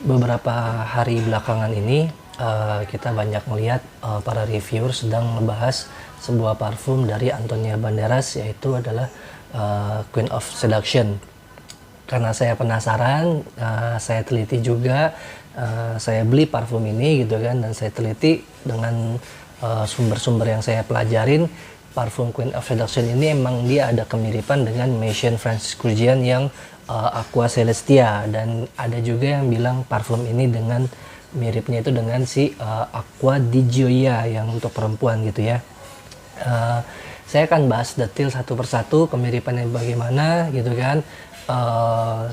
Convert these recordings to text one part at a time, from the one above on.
Beberapa hari belakangan ini kita banyak melihat para reviewer sedang membahas sebuah parfum dari Antonio Banderas, yaitu adalah Queen of Seduction. Karena saya penasaran, saya teliti juga, saya beli parfum ini gitu kan, dan saya teliti dengan sumber-sumber yang saya pelajarin. Parfum Queen of Seduction ini emang dia ada kemiripan dengan Maison Francis Kurkdjian yang Aqua Celestia, dan ada juga yang bilang parfum ini dengan miripnya itu dengan si Acqua di Gioia yang untuk perempuan gitu ya. Saya akan bahas detail satu persatu kemiripannya bagaimana gitu kan.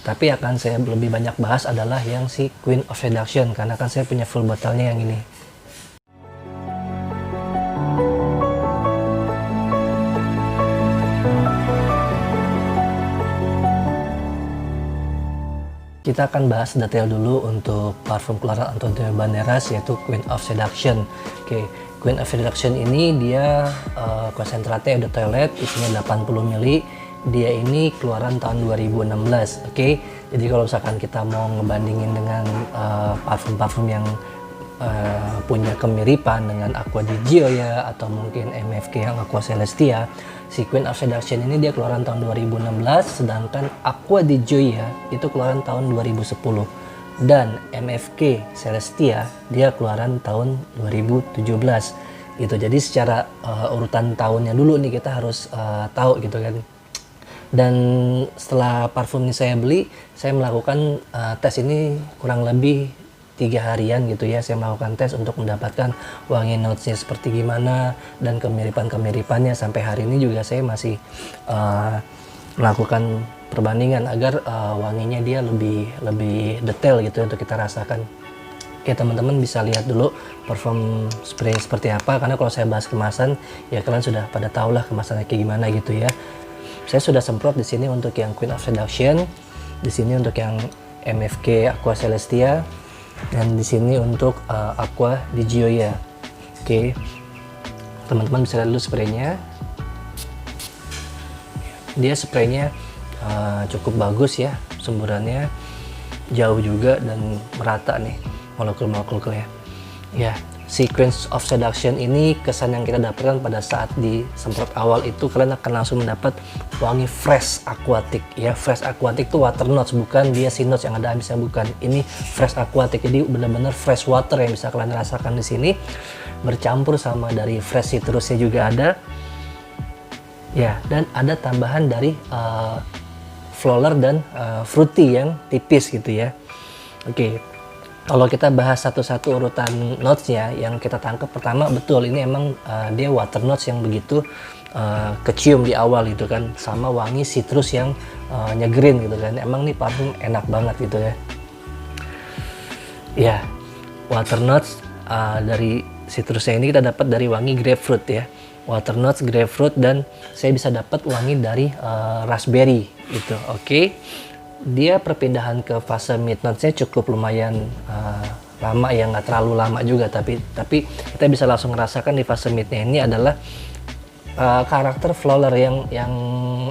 Tapi akan saya lebih banyak bahas adalah yang si Queen of Seduction, karena kan saya punya full botolnya yang ini. Kita akan bahas detail dulu untuk parfum keluaran Antonio Banderas, yaitu Queen of Seduction. Oke, Queen of Seduction ini dia konsentratnya udah toilet, isinya 80 ml. Dia ini keluaran tahun 2016. Oke, jadi kalau misalkan kita mau ngebandingin dengan parfum-parfum yang punya kemiripan dengan Acqua di Gioia atau mungkin MFK yang Acqua Celestia, si Queen of Seduction ini dia keluaran tahun 2016, sedangkan Acqua di Gioia itu keluaran tahun 2010, dan MFK Celestia dia keluaran tahun 2017 gitu. Jadi secara urutan tahunnya dulu nih kita harus tahu gitu kan. Dan setelah parfum ini saya beli, saya melakukan tes ini kurang lebih 3 harian gitu ya. Saya melakukan tes untuk mendapatkan wangi notesnya seperti gimana dan kemiripan-kemiripannya. Sampai hari ini juga saya masih melakukan perbandingan agar wanginya dia lebih detail gitu untuk kita rasakan. Oke, teman-teman bisa lihat dulu parfum spray seperti apa, karena kalau saya bahas kemasan ya kalian sudah pada tahu lah kemasannya kayak gimana gitu ya. Saya sudah semprot di sini untuk yang Queen of Seduction, di sini untuk yang MFK Acqua Celestia, dan di sini untuk Acqua di Gioia. Oke, teman-teman bisa lihat dulu spraynya. Dia spraynya cukup bagus ya, semburannya jauh juga dan merata nih molekul-molekulnya. Ya, si Queen of Seduction ini kesan yang kita dapatkan pada saat disemprot awal itu kalian akan langsung mendapat wangi fresh aquatic ya. Fresh aquatic itu water notes, bukan dia si notes yang ada habisnya, bukan. Ini fresh aquatic, jadi benar-benar fresh water yang bisa kalian rasakan di sini, bercampur sama dari fresh citrusnya juga ada ya, dan ada tambahan dari floral dan fruity yang tipis gitu ya. Oke, kalau kita bahas satu-satu urutan notesnya yang kita tangkap, pertama betul ini emang dia water notes yang begitu kecium di awal gitu kan, sama wangi citrus yang nyegerin gitu kan. Emang nih parfum enak banget gitu ya. Ya, water notes dari citrusnya ini kita dapat dari wangi grapefruit ya. Water notes grapefruit, dan saya bisa dapat wangi dari raspberry gitu. Oke. Dia perpindahan ke fase mid notes-nya cukup lumayan lama ya, nggak terlalu lama juga, tapi kita bisa langsung merasakan di fase midnya ini adalah karakter floral yang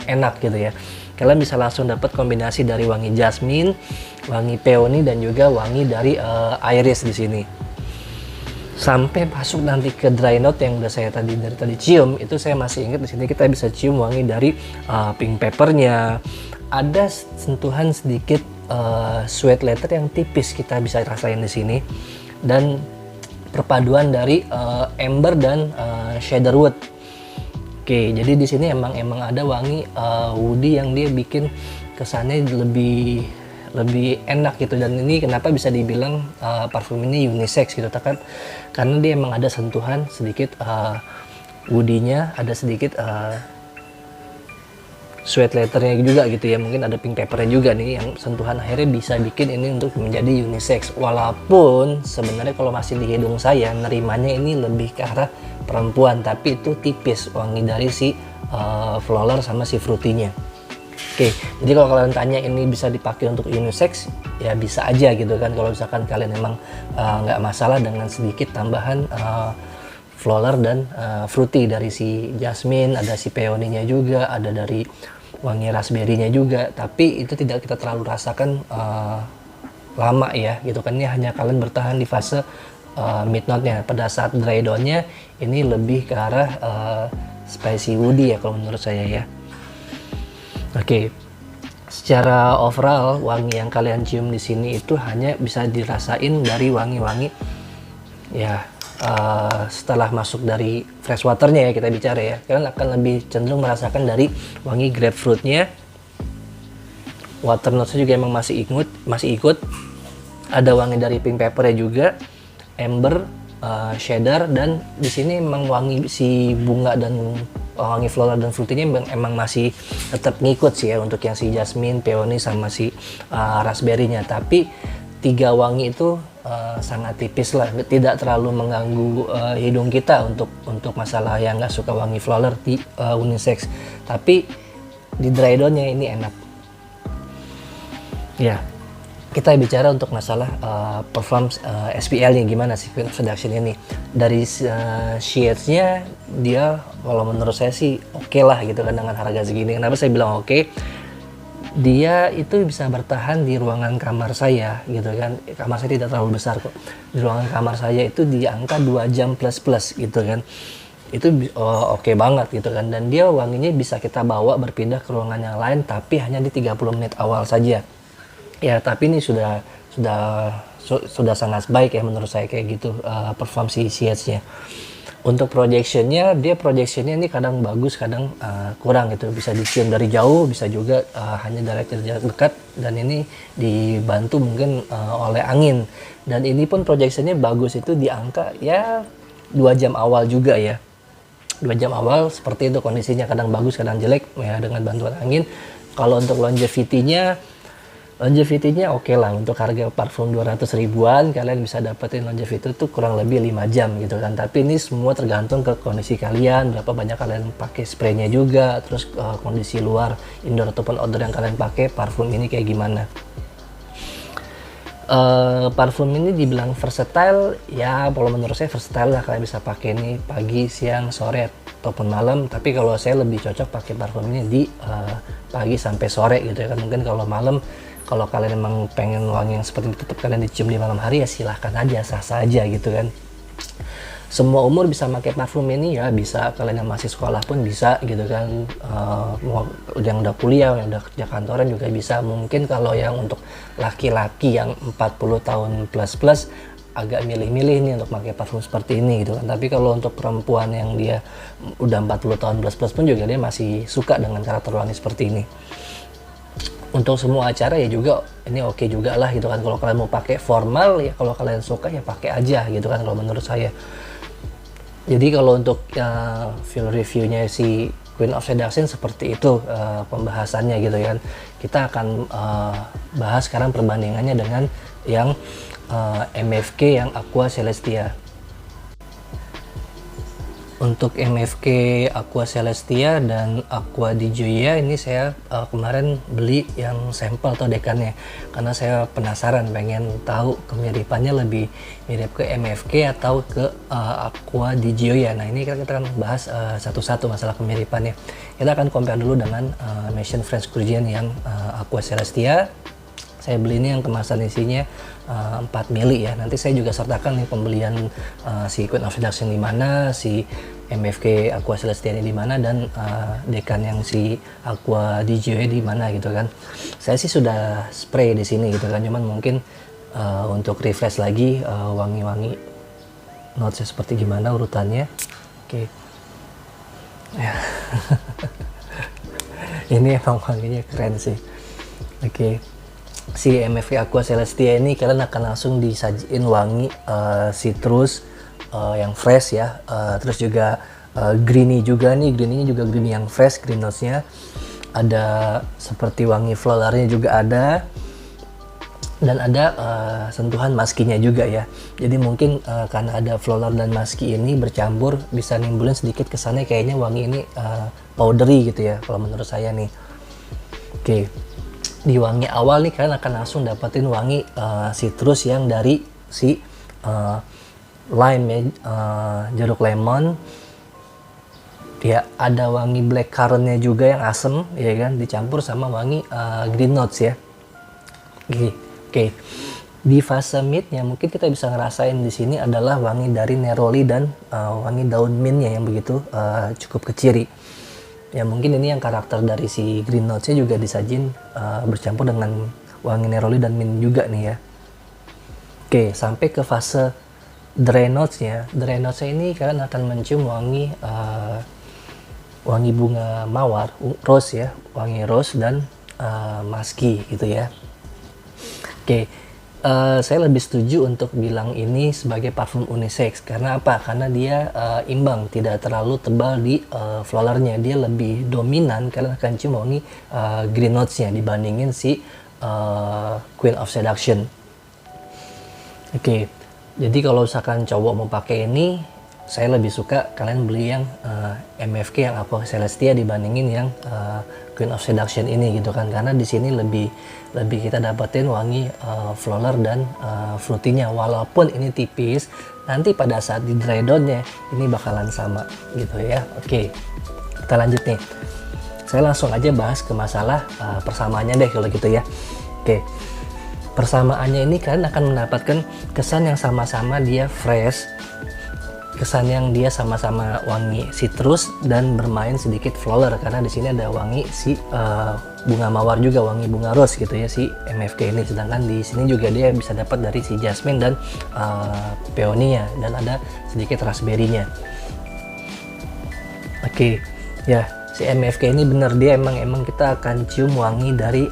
enak gitu ya. Kalian bisa langsung dapat kombinasi dari wangi jasmine, wangi peony, dan juga wangi dari iris di sini. Sampai masuk nanti ke dry note yang udah saya tadi cium, itu saya masih ingat di sini kita bisa cium wangi dari pink peppernya. Ada sentuhan sedikit sweet leather yang tipis kita bisa rasain di sini, dan perpaduan dari amber dan cedarwood. Oke, jadi di sini emang ada wangi woody yang dia bikin kesannya lebih enak gitu. Dan ini kenapa bisa dibilang parfum ini unisex gitu kan, karena dia emang ada sentuhan sedikit woody-nya, ada sedikit sweet letternya juga gitu ya, mungkin ada pink peppernya juga nih, yang sentuhan akhirnya bisa bikin ini untuk menjadi unisex. Walaupun sebenarnya kalau masih di hidung saya nerimanya ini lebih ke arah perempuan, tapi itu tipis wangi dari si floral sama si fruity-nya. Oke, jadi kalau kalian tanya ini bisa dipakai untuk unisex, ya bisa aja gitu kan, kalau misalkan kalian memang nggak masalah dengan sedikit tambahan floral dan fruity dari si jasmine, ada si peony-nya juga, ada dari wangi raspberry-nya juga, tapi itu tidak kita terlalu rasakan lama ya gitu kan. Ini hanya kalian bertahan di fase mid note-nya. Pada saat dry down-nya ini lebih ke arah spicy woody ya kalau menurut saya ya. Oke. Secara overall wangi yang kalian cium di sini itu hanya bisa dirasain dari wangi-wangi ya setelah masuk dari fresh waternya ya, kita bicara ya, kalian akan lebih cenderung merasakan dari wangi grapefruitnya. Water notes-nya juga emang masih ikut. Ada wangi dari pink pepper-nya juga, amber, cheddar, dan di sini emang wangi si bunga dan wangi floral dan fruity-nya emang masih tetap ngikut sih ya untuk yang si jasmine, peony sama si raspberry-nya. Tapi 3 wangi itu sangat tipis lah, tidak terlalu mengganggu hidung kita untuk masalah yang nggak suka wangi floral di unisex. Tapi di dry down-nya ini enak. Ya, kita bicara untuk masalah performance SPL-nya gimana sih Queen of Seduction ini. Dari shades-nya dia kalau menurut saya sih oke lah gitu kan dengan harga segini. Kenapa saya bilang oke? Dia itu bisa bertahan di ruangan kamar saya gitu kan. Kamar saya tidak terlalu besar kok. Di ruangan kamar saya itu di angka 2 jam plus gitu kan. Itu oke banget gitu kan. Dan dia wanginya bisa kita bawa berpindah ke ruangan yang lain tapi hanya di 30 menit awal saja. Ya, tapi ini sudah sangat baik ya menurut saya kayak gitu perform si shades-nya. Untuk projectionnya ini kadang bagus, kadang kurang gitu. Bisa dicium dari jauh, bisa juga hanya dari jarak dekat, dan ini dibantu mungkin oleh angin. Dan ini pun projectionnya bagus itu di angka ya 2 jam awal juga ya. 2 jam awal seperti itu kondisinya, kadang bagus, kadang jelek ya dengan bantuan angin. Kalau untuk longevity-nya oke lah, untuk harga parfum 200 ribuan kalian bisa dapetin longevity itu kurang lebih 5 jam gitu kan. Tapi ini semua tergantung ke kondisi kalian, berapa banyak kalian pakai spraynya juga, terus kondisi luar indoor ataupun outdoor yang kalian pakai parfum ini kayak gimana. Parfum ini dibilang versatile ya, kalau menurut saya versatile lah, kalian bisa pakai ini pagi, siang, sore ataupun malam. Tapi kalau saya lebih cocok pakai parfum ini di pagi sampai sore gitu ya kan. Mungkin kalau malam, kalau kalian emang pengen wangi yang seperti itu tetap kalian dicium di malam hari ya silahkan aja, sah-sah aja gitu kan. Semua umur bisa pakai parfum ini ya, bisa. Kalian yang masih sekolah pun bisa gitu kan, yang udah kuliah, yang udah kerja kantoran juga bisa. Mungkin kalau yang untuk laki-laki yang 40 tahun plus agak milih-milih nih untuk pakai parfum seperti ini gitu kan. Tapi kalau untuk perempuan yang dia udah 40 tahun plus pun juga dia masih suka dengan karakter wangi seperti ini. Untuk semua acara ya juga ini oke juga lah gitu kan. Kalau kalian mau pakai formal ya, kalau kalian suka ya pakai aja gitu kan kalau menurut saya. Jadi kalau untuk full reviewnya si Queen of Seduction seperti itu pembahasannya gitu kan. Kita akan bahas sekarang perbandingannya dengan yang MFK yang Aqua Celestia. Untuk MFK Aqua Celestia dan Aqua di Gioia ini saya kemarin beli yang sampel atau dekannya, karena saya penasaran pengen tahu kemiripannya lebih mirip ke MFK atau ke Aqua di Gioia. Nah ini kita akan bahas satu-satu masalah kemiripannya. Kita akan compare dulu dengan Mission French Courgette yang Aqua Celestia. Saya beli ini yang kemasan isinya 4 mili ya. Nanti saya juga sertakan nih pembelian si Queen of Seduction di mana, si MFK Aqua Celestia di mana, dan dekan yang si Aqua di Gioia di mana gitu kan. Saya sih sudah spray di sini gitu kan. Cuman mungkin untuk refresh lagi wangi-wangi notesnya seperti gimana urutannya. Oke. Ya. Ini emang wanginya keren sih. Oke. Si MFK Aqua Celestia ini kalian akan langsung disajiin wangi citrus yang fresh ya, terus juga greeny juga nih, greeny juga greeny yang fresh, green notes-nya ada, seperti wangi floralnya juga ada, dan ada sentuhan maskinya juga ya. Jadi mungkin karena ada floral dan maski ini bercampur bisa nimbulin sedikit kesannya kayaknya wangi ini powdery gitu ya kalau menurut saya nih. Oke. Di wangi awal nih kalian akan langsung dapetin wangi citrus yang dari si lime ya, jeruk lemon ya, ada wangi black currantnya juga yang asem ya kan, dicampur sama wangi green notes ya. Oke. Di fase midnya mungkin kita bisa ngerasain di sini adalah wangi dari neroli dan wangi daun mintnya yang begitu cukup keciri. Ya mungkin ini yang karakter dari si green notesnya juga disajin bercampur dengan wangi neroli dan mint juga nih ya. Oke, sampai ke fase dry notesnya. Dry notesnya ini kalian akan mencium wangi bunga mawar, rose ya, wangi rose dan musky gitu ya. Oke, saya lebih setuju untuk bilang ini sebagai parfum unisex. Karena apa? Karena dia imbang, tidak terlalu tebal di floralnya. Dia lebih dominan, kalian akan cium wangi green notesnya dibandingin si Queen of Seduction. Oke, jadi kalau misalkan cowok mau pakai ini, saya lebih suka kalian beli yang MFK yang Aqua Celestia dibandingin yang Queen of Seduction ini gitu kan, karena di sini lebih kita dapetin wangi floral dan fruitynya. Walaupun ini tipis, nanti pada saat di dry downnya ini bakalan sama gitu ya. Oke, kita lanjut nih. Saya langsung aja bahas ke masalah persamaannya deh kalau gitu ya. Oke, persamaannya ini kalian akan mendapatkan kesan yang sama-sama dia fresh, kesan yang dia sama-sama wangi citrus dan bermain sedikit floral, karena di sini ada wangi si bunga mawar juga, wangi bunga rose gitu ya si MFK ini. Sedangkan di sini juga dia bisa dapat dari si jasmine dan peonia, dan ada sedikit raspberry-nya. Oke, ya si MFK ini bener dia emang kita akan cium wangi dari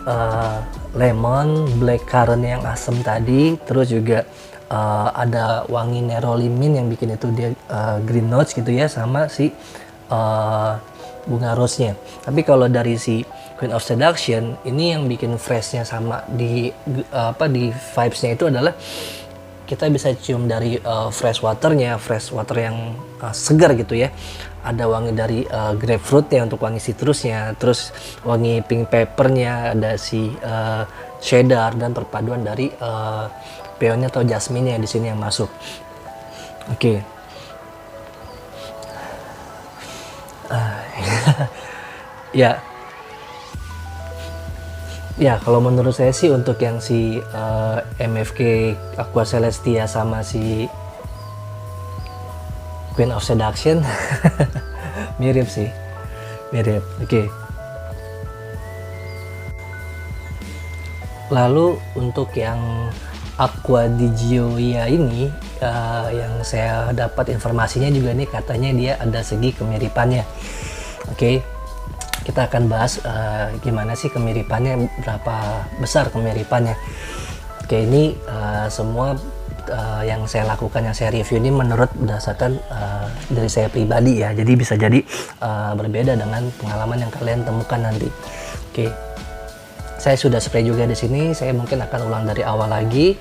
lemon, blackcurrant yang asam tadi, terus juga ada wangi neroli mint yang bikin itu dia green notes gitu ya, sama si bunga rose-nya. Tapi kalau dari si Queen of Seduction ini yang bikin freshnya sama di vibes-nya itu adalah kita bisa cium dari fresh water yang segar gitu ya. Ada wangi dari grapefruit ya untuk wangi citrusnya, terus wangi pink peppernya, ada si cheddar dan perpaduan dari peonnya atau jasmine-nya di sini yang masuk. Oke. Ya. Ya, kalau menurut saya sih untuk yang si MFK Aqua Celestia sama si Queen of Seduction mirip sih. Mirip. Oke. Lalu untuk yang Aqua di Gioia ini yang saya dapat informasinya juga nih, katanya dia ada segi kemiripannya. Oke, kita akan bahas gimana sih kemiripannya, berapa besar kemiripannya. Oke, ini semua yang saya lakukan, yang saya review ini menurut berdasarkan dari saya pribadi ya, jadi bisa jadi berbeda dengan pengalaman yang kalian temukan nanti. Oke. Saya sudah spray juga di sini. Saya mungkin akan ulang dari awal lagi.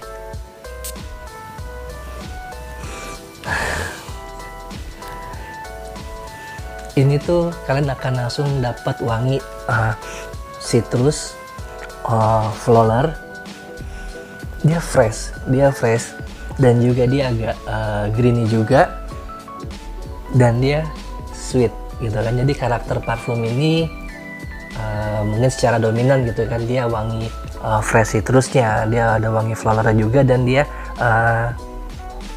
Ini tuh kalian akan langsung dapat wangi citrus, floral. Dia fresh, dan juga dia agak greeny juga, dan dia sweet gitu kan. Jadi karakter parfum ini mungkin secara dominan gitu kan, dia wangi fresh citrusnya, dia ada wangi floral juga, dan dia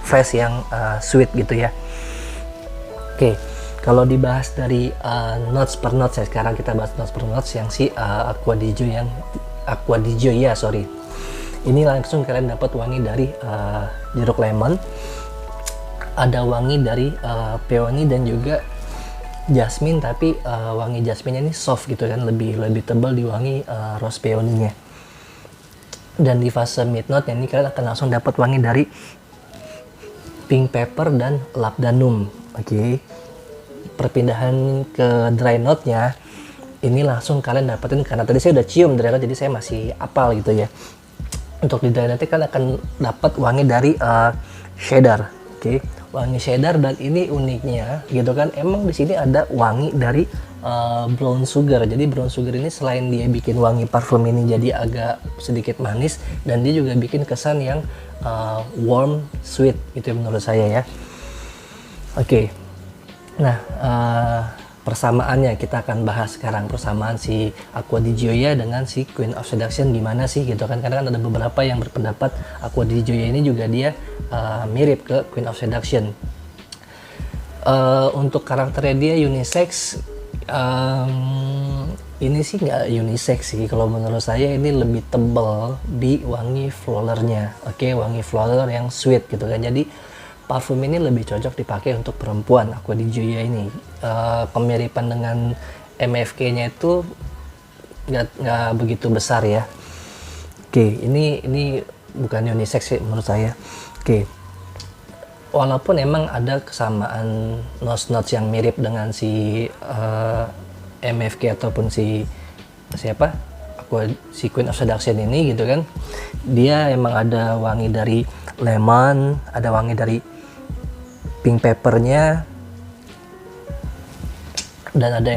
fresh yang sweet gitu ya. Oke, kalau dibahas dari notes per notes ya, sekarang kita bahas notes per notes yang si Aqua di Gioia. Ini langsung kalian dapat wangi dari jeruk lemon, ada wangi dari peony dan juga jasmine, tapi wangi jasmine ini soft gitu kan, lebih tebal di wangi rose peony-nya. Dan di fase mid note ini kalian akan langsung dapat wangi dari pink pepper dan labdanum. Oke. Perpindahan ke dry note-nya ini langsung kalian dapetin, karena tadi saya udah cium dry note jadi saya masih apal gitu ya. Untuk di dry note kalian akan dapat wangi dari cheddar. Oke, wangi cheddar, dan ini uniknya gitu kan, emang di sini ada wangi dari brown sugar. Jadi brown sugar ini selain dia bikin wangi parfum ini jadi agak sedikit manis, dan dia juga bikin kesan yang warm, sweet gitu ya menurut saya ya. Oke. Nah, persamaannya kita akan bahas sekarang, persamaan si Acqua di Gioia dengan si Queen of Seduction gimana sih gitu kan, karena kan ada beberapa yang berpendapat Acqua di Gioia ini juga dia mirip ke Queen of Seduction. Untuk karakternya dia unisex, ini sih nggak unisex sih, kalau menurut saya ini lebih tebal di wangi floralnya. Oke, wangi floral yang sweet gitu kan, jadi parfum ini lebih cocok dipakai untuk perempuan Acqua di Gioia ini. Kemiripan dengan MFK nya itu nggak begitu besar ya. Oke, ini bukan unisex sih menurut saya. Oke, walaupun emang ada kesamaan notes yang mirip dengan si MFK ataupun si Queen of Seduction ini gitu kan, dia emang ada wangi dari lemon, ada wangi dari pink peppernya, dan ada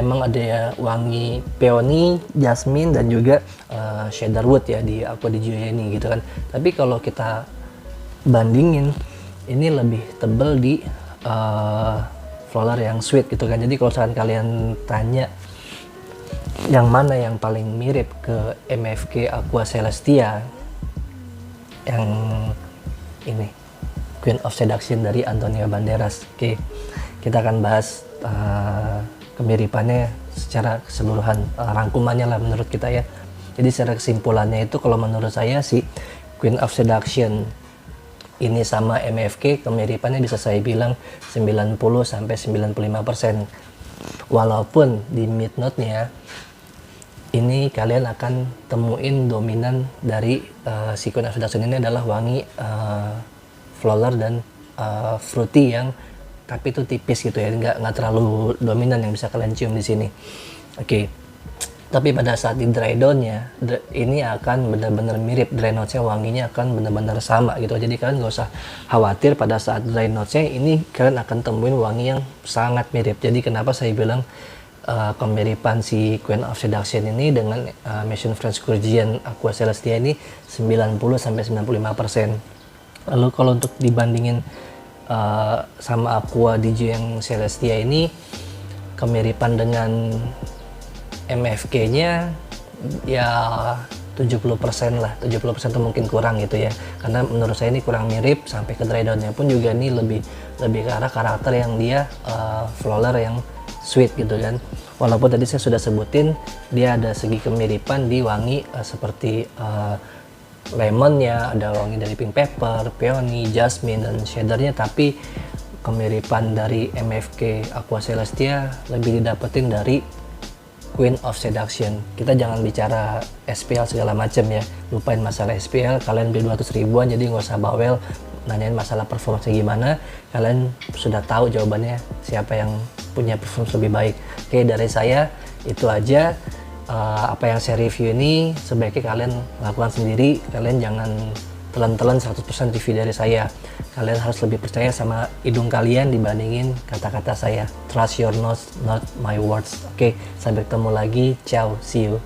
wangi peony, jasmine, dan juga cedarwood ya di Acqua di Gioia ini gitu kan. Tapi kalau kita bandingin, ini lebih tebal di floral yang sweet gitu kan. Jadi kalau misalkan kalian tanya yang mana yang paling mirip ke MFK Acqua Celestia, yang ini Queen of Seduction dari Antonio Banderas. Oke, kita akan bahas kemiripannya secara keseluruhan, rangkumannya lah menurut kita ya. Jadi secara kesimpulannya itu, kalau menurut saya si Queen of Seduction ini sama MFK kemiripannya bisa saya bilang 90-95%. Walaupun di mid note-nya ini kalian akan temuin dominan dari si Queen of Seduction ini adalah wangi floral dan fruity yang tapi itu tipis gitu ya, nggak terlalu dominan yang bisa kalian cium di sini. Oke. Tapi pada saat di dry down-nya ini akan benar-benar mirip, dry notes-nya wanginya akan benar-benar sama gitu. Jadi kalian nggak usah khawatir, pada saat dry notes-nya ini kalian akan temuin wangi yang sangat mirip. Jadi kenapa saya bilang kemiripan si Queen of Seduction ini dengan Maison French Courgien Acqua Celestia ini 90-95%. Lalu kalau untuk dibandingin sama Acqua di Gioia yang Celestia ini, kemiripan dengan MFK-nya ya 70% lah, 70% itu mungkin kurang gitu ya. Karena menurut saya ini kurang mirip, sampai ke dry down-nya pun juga ini lebih ke arah karakter yang dia floral yang sweet gitu kan. Walaupun tadi saya sudah sebutin dia ada segi kemiripan di wangi seperti lemonnya, ada wangi dari pink pepper, peony, jasmine, dan cedarnya, tapi kemiripan dari MFK Acqua Celestia lebih didapetin dari Queen of Seduction. Kita jangan bicara SPL segala macam ya, lupain masalah SPL, kalian beli 200 ribuan jadi nggak usah bawel nanyain masalah performance gimana, kalian sudah tahu jawabannya siapa yang punya performance lebih baik. Oke, dari saya itu aja. Apa yang saya review ini sebaiknya kalian lakukan sendiri, kalian jangan telan-telan 100% review dari saya. Kalian harus lebih percaya sama hidung kalian dibandingin kata-kata saya. Trust your nose, not my words. Oke, sampai ketemu lagi. Ciao, see you.